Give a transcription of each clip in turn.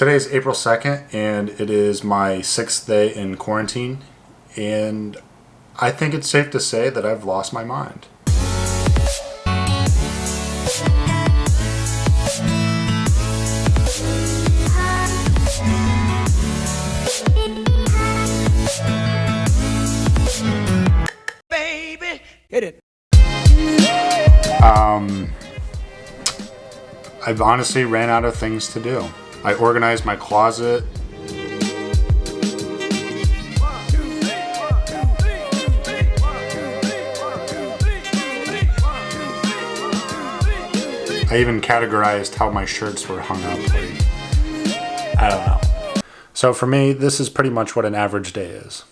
Today is April 2nd, and it is my 6th day in quarantine, and I think it's safe to say that I've lost my mind. Baby, hit it. I've honestly ran out of things to do. I organized my closet. I even categorized how my shirts were hung up. I don't know. So for me, this is pretty much what an average day is.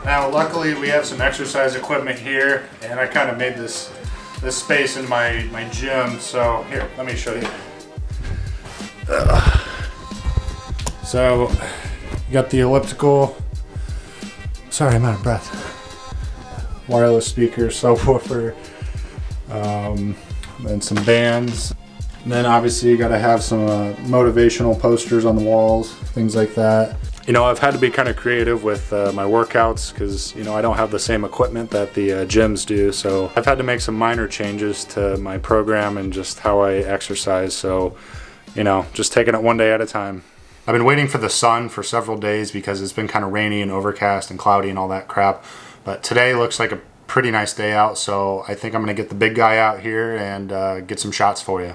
Now, luckily, we have some exercise equipment here, and I kind of made this space in my gym. So here, let me show you. So you got the elliptical. Sorry, I'm out of breath. Wireless speakers, subwoofer, and some bands. And then obviously you got to have some motivational posters on the walls, things like that. You know, I've had to be kind of creative with my workouts because, you know, I don't have the same equipment that the gyms do. So I've had to make some minor changes to my program and just how I exercise. So, you know, just taking it one day at a time. I've been waiting for the sun for several days because it's been kind of rainy and overcast and cloudy and all that crap. But today looks like a pretty nice day out. So I think I'm going to get the big guy out here and get some shots for you.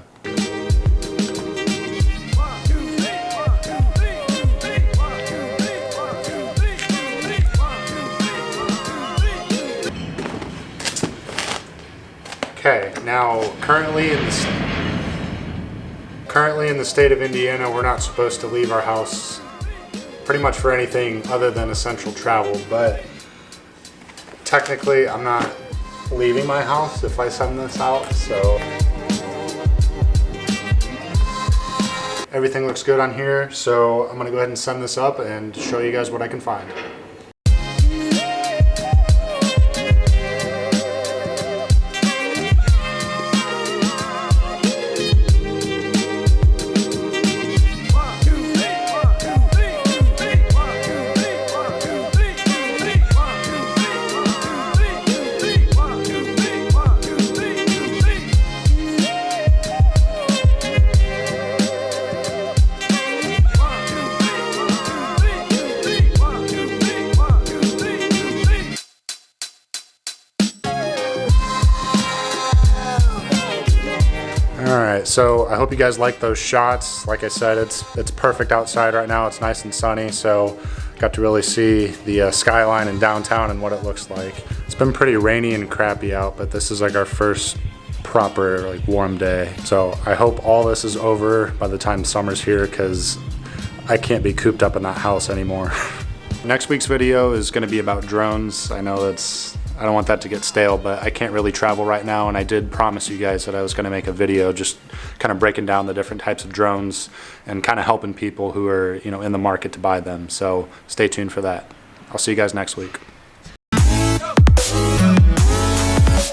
Okay, now currently in the state of Indiana, we're not supposed to leave our house pretty much for anything other than essential travel, but technically I'm not leaving my house if I send this out, so everything looks good on here, so I'm gonna go ahead and send this up and show you guys what I can find. Alright, so I hope you guys like those shots. Like I said, it's perfect outside right now. It's nice and sunny, so got to really see the skyline in downtown and what it looks like. It's been pretty rainy and crappy out, but this is like our first proper warm day. So I hope all this is over by the time summer's here because I can't be cooped up in that house anymore. Next week's video is going to be about drones. I know I don't want that to get stale, but I can't really travel right now, and I did promise you guys that I was going to make a video just kind of breaking down the different types of drones and kind of helping people who are, you know, in the market to buy them. So stay tuned for that. I'll see you guys next week.